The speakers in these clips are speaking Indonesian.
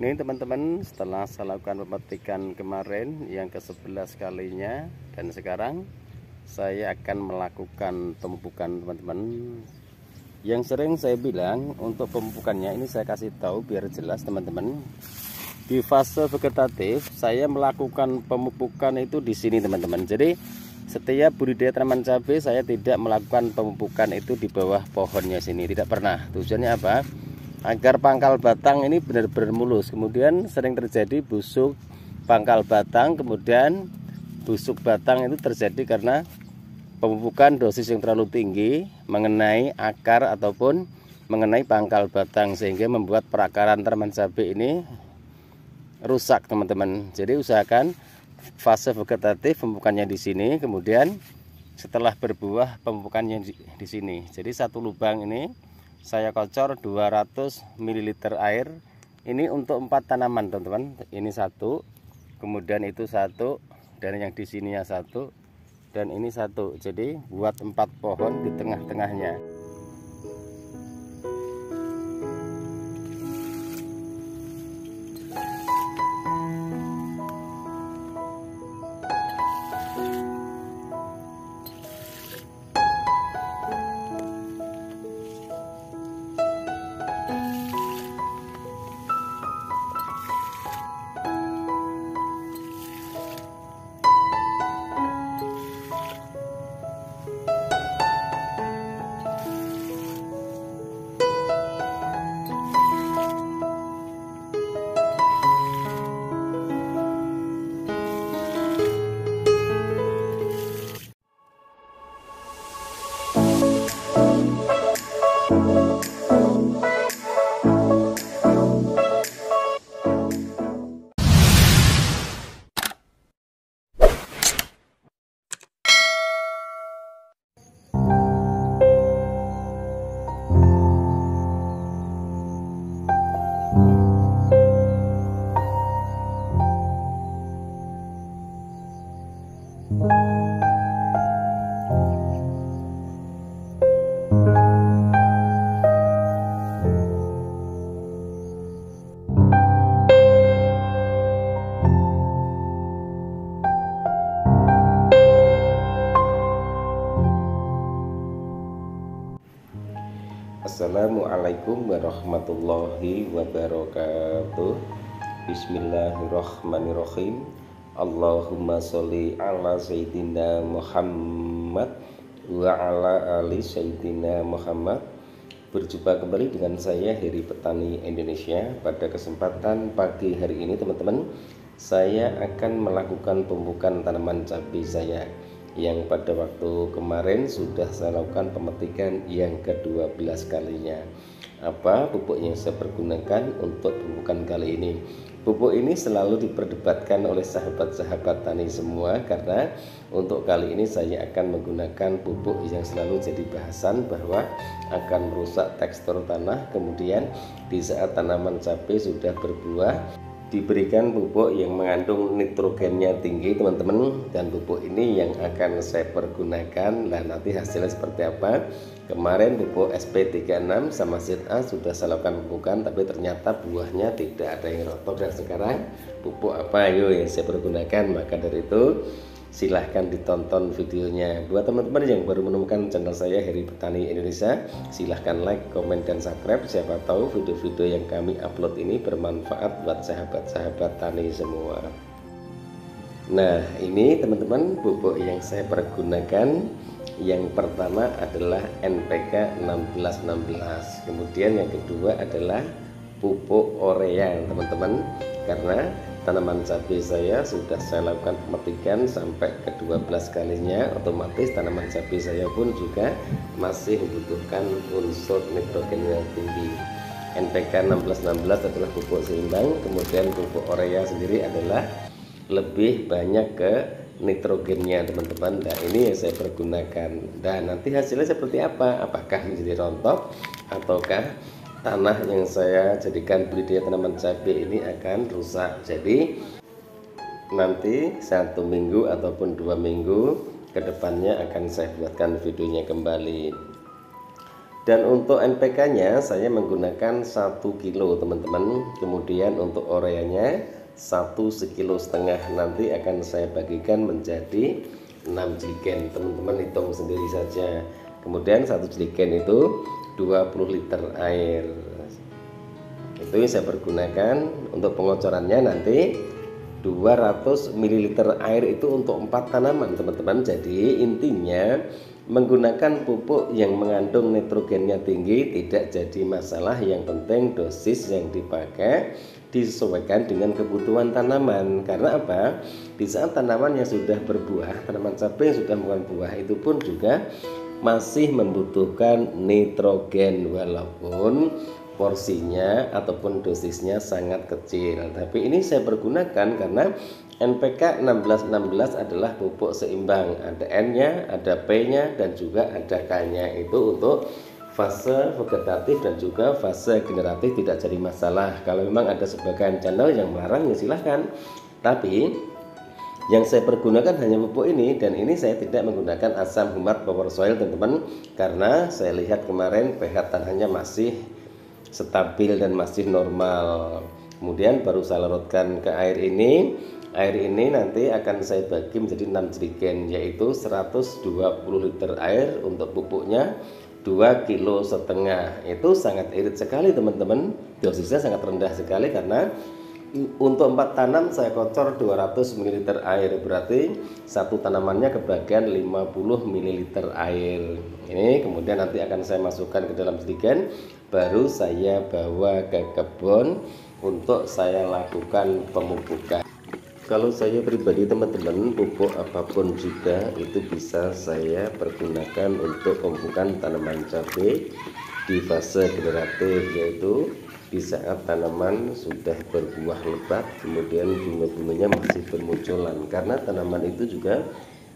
Ini teman-teman, setelah saya lakukan pemetikan kemarin yang ke-11 kalinya, dan sekarang saya akan melakukan pemupukan teman-teman. Yang sering saya bilang untuk pemupukannya ini saya kasih tahu biar jelas teman-teman. Di fase vegetatif saya melakukan pemupukan itu di sini teman-teman. Jadi setiap budidaya tanaman cabai saya tidak melakukan pemupukan itu di bawah pohonnya sini, tidak pernah. Tujuannya apa? Agar pangkal batang ini benar-benar mulus. Kemudian sering terjadi busuk pangkal batang, kemudian busuk batang itu terjadi karena pemupukan dosis yang terlalu tinggi mengenai akar ataupun mengenai pangkal batang, sehingga membuat perakaran tanaman cabai ini rusak teman-teman. Jadi usahakan fase vegetatif pemupukannya di sini, kemudian setelah berbuah pemupukannya di sini. Jadi satu lubang ini saya kocor 200 ml air. Ini untuk 4 tanaman teman-teman. Ini satu, kemudian itu satu, dan yang di sininya satu, dan ini satu. Jadi buat 4 pohon di tengah-tengahnya. Assalamualaikum warahmatullahi wabarakatuh. Bismillahirrahmanirrahim. Allahumma sholli ala sayyidina Muhammad wa ala ali sayyidina Muhammad. Berjumpa kembali dengan saya Heri Petani Indonesia. Pada kesempatan pagi hari ini teman-teman, saya akan melakukan pemupukan tanaman cabai saya yang pada waktu kemarin sudah saya lakukan pemetikan yang ke-12 kalinya. Apa pupuk yang saya pergunakan untuk pemupukan kali ini? Pupuk ini selalu diperdebatkan oleh sahabat-sahabat tani semua, karena untuk kali ini saya akan menggunakan pupuk yang selalu jadi bahasan bahwa akan merusak tekstur tanah. Kemudian di saat tanaman cabai sudah berbuah, diberikan pupuk yang mengandung nitrogennya tinggi teman-teman, dan pupuk ini yang akan saya pergunakan. Nah, nanti hasilnya seperti apa? Kemarin pupuk SP36 sama Seed A sudah saya lakukan pemupukan, tapi ternyata buahnya tidak ada yang rontok. Dan sekarang pupuk apa yang saya pergunakan? Maka dari itu silahkan ditonton videonya. Buat teman-teman yang baru menemukan channel saya Heri Petani Indonesia, silahkan like, komen, dan subscribe. Siapa tahu video-video yang kami upload ini bermanfaat buat sahabat-sahabat tani semua. Nah, ini teman-teman pupuk yang saya pergunakan. Yang pertama adalah NPK 1616. Kemudian yang kedua adalah pupuk urea teman-teman, karena tanaman cabai saya sudah saya lakukan pemetikan sampai ke-12 kalinya, otomatis tanaman cabai saya pun juga masih membutuhkan unsur nitrogen yang tinggi. NPK 1616 adalah pupuk seimbang, kemudian pupuk urea sendiri adalah lebih banyak ke nitrogennya teman-teman. Nah, ini yang saya pergunakan. Dan nanti hasilnya seperti apa? Apakah menjadi rontok ataukah tanah yang saya jadikan budidaya tanaman cabai ini akan rusak? Jadi nanti 1 minggu ataupun 2 minggu ke depannya akan saya buatkan videonya kembali. Dan untuk NPK-nya saya menggunakan 1 kilo teman-teman. Kemudian untuk ureanya 1,5 kilo. Nanti akan saya bagikan menjadi 6 jerigen. Teman-teman hitung sendiri saja. Kemudian 1 jerigen itu 20 liter air. Itu yang saya pergunakan. Untuk pengocorannya nanti 200 ml air itu untuk 4 tanaman teman-teman. Jadi intinya menggunakan pupuk yang mengandung nitrogennya tinggi tidak jadi masalah. Yang penting dosis yang dipakai disesuaikan dengan kebutuhan tanaman. Karena apa? Di saat tanaman yang sudah berbuah, tanaman cabai yang sudah membuahkan buah itu pun juga masih membutuhkan nitrogen walaupun porsinya ataupun dosisnya sangat kecil. Tapi ini saya pergunakan karena NPK 1616 adalah pupuk seimbang, ada N-nya, ada P-nya, dan juga ada K-nya. Itu untuk fase vegetatif dan juga fase generatif tidak jadi masalah. Kalau memang ada sebagian channel yang melarang ya silahkan. Tapi yang saya pergunakan hanya pupuk ini, dan ini saya tidak menggunakan asam humat power soil teman-teman, karena saya lihat kemarin pH tanahnya masih stabil dan masih normal. Kemudian baru saya larutkan ke air ini. Air ini nanti akan saya bagi menjadi 6 jerigen, yaitu 120 liter air untuk pupuknya 2,5 kilo. Itu sangat irit sekali teman-teman, dosisnya sangat rendah sekali karena untuk 4 tanam saya kocor 200 ml air, berarti satu tanamannya kebagian 50 ml air. Ini kemudian nanti akan saya masukkan ke dalam jerigen, baru saya bawa ke kebun untuk saya lakukan pemupukan. Kalau saya pribadi teman-teman, pupuk apapun juga itu bisa saya pergunakan untuk pemupukan tanaman cabai di fase generatif, yaitu di saat tanaman sudah berbuah lebat, kemudian bunga-bunganya masih bermunculan, karena tanaman itu juga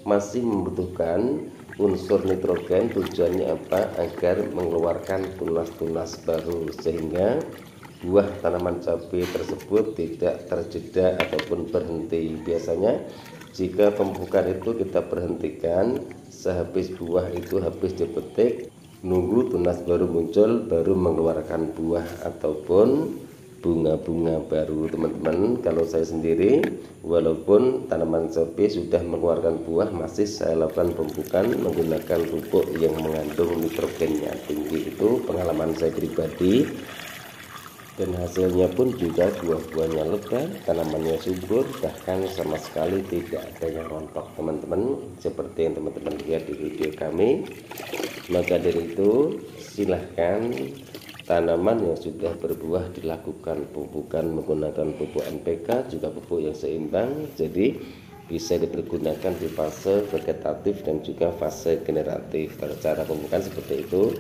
masih membutuhkan unsur nitrogen. Tujuannya apa? Agar mengeluarkan tunas-tunas baru, sehingga buah tanaman cabai tersebut tidak terjeda ataupun berhenti. Biasanya jika pemupukan itu kita berhentikan sehabis buah itu habis dipetik, nunggu tunas baru muncul, baru mengeluarkan buah ataupun bunga-bunga baru teman-teman. Kalau saya sendiri, walaupun tanaman cabai sudah mengeluarkan buah, masih saya lakukan pemupukan menggunakan pupuk yang mengandung nitrogennya tinggi. Itu pengalaman saya pribadi, dan hasilnya pun juga buah-buahnya lebat, tanamannya subur, bahkan sama sekali tidak ada yang rontok teman-teman, seperti yang teman-teman lihat di video kami. Maka dari itu silahkan tanaman yang sudah berbuah dilakukan pemupukan menggunakan pupuk NPK, juga pupuk yang seimbang, jadi bisa dipergunakan di fase vegetatif dan juga fase generatif. Cara pemupukan seperti itu,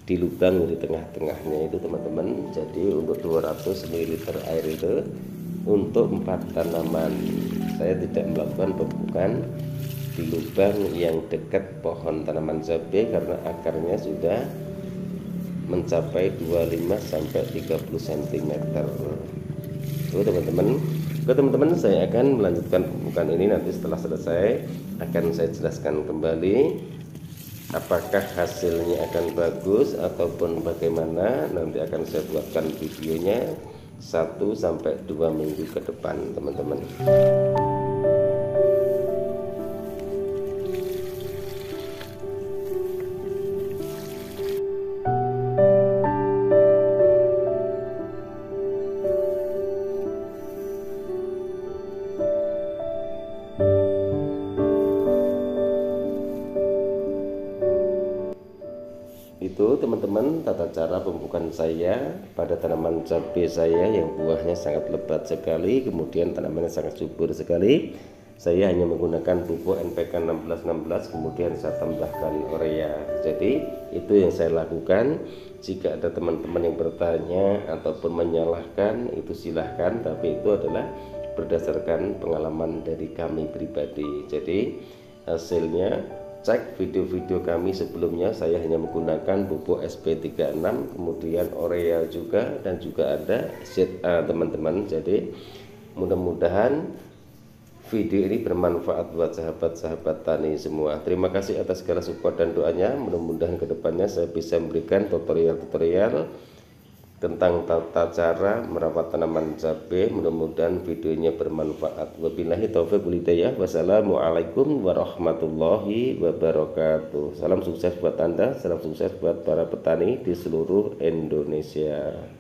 di lubang di tengah-tengahnya itu teman-teman. Jadi untuk 200 ml air itu untuk 4 tanaman. Saya tidak melakukan pemupukan di lubang yang dekat pohon tanaman cabai karena akarnya sudah mencapai 25 sampai 30 cm. Itu teman-teman. Oke teman-teman, saya akan melanjutkan pemupukan ini nanti setelah selesai akan saya jelaskan kembali apakah hasilnya akan bagus ataupun bagaimana. Nanti akan saya buatkan videonya 1 sampai 2 minggu ke depan teman-teman. Itu teman-teman tata cara pemupukan saya pada tanaman cabai saya yang buahnya sangat lebat sekali, kemudian tanamannya sangat subur sekali. Saya hanya menggunakan pupuk NPK 1616, kemudian saya tambahkan urea. Jadi itu yang saya lakukan. Jika ada teman-teman yang bertanya ataupun menyalahkan, itu silahkan, tapi itu adalah berdasarkan pengalaman dari kami pribadi. Jadi hasilnya cek video-video kami sebelumnya, saya hanya menggunakan pupuk SP36, kemudian urea juga, dan juga ada ZA teman-teman. Jadi mudah-mudahan video ini bermanfaat buat sahabat-sahabat tani semua. Terima kasih atas segala support dan doanya. Mudah-mudahan kedepannya saya bisa memberikan tutorial-tutorial tentang tata cara merawat tanaman cabai. Mudah-mudahan videonya bermanfaat. Wabillahi taufiq wal hidayah. Wassalamualaikum warahmatullahi wabarakatuh. Salam sukses buat Anda, salam sukses buat para petani di seluruh Indonesia.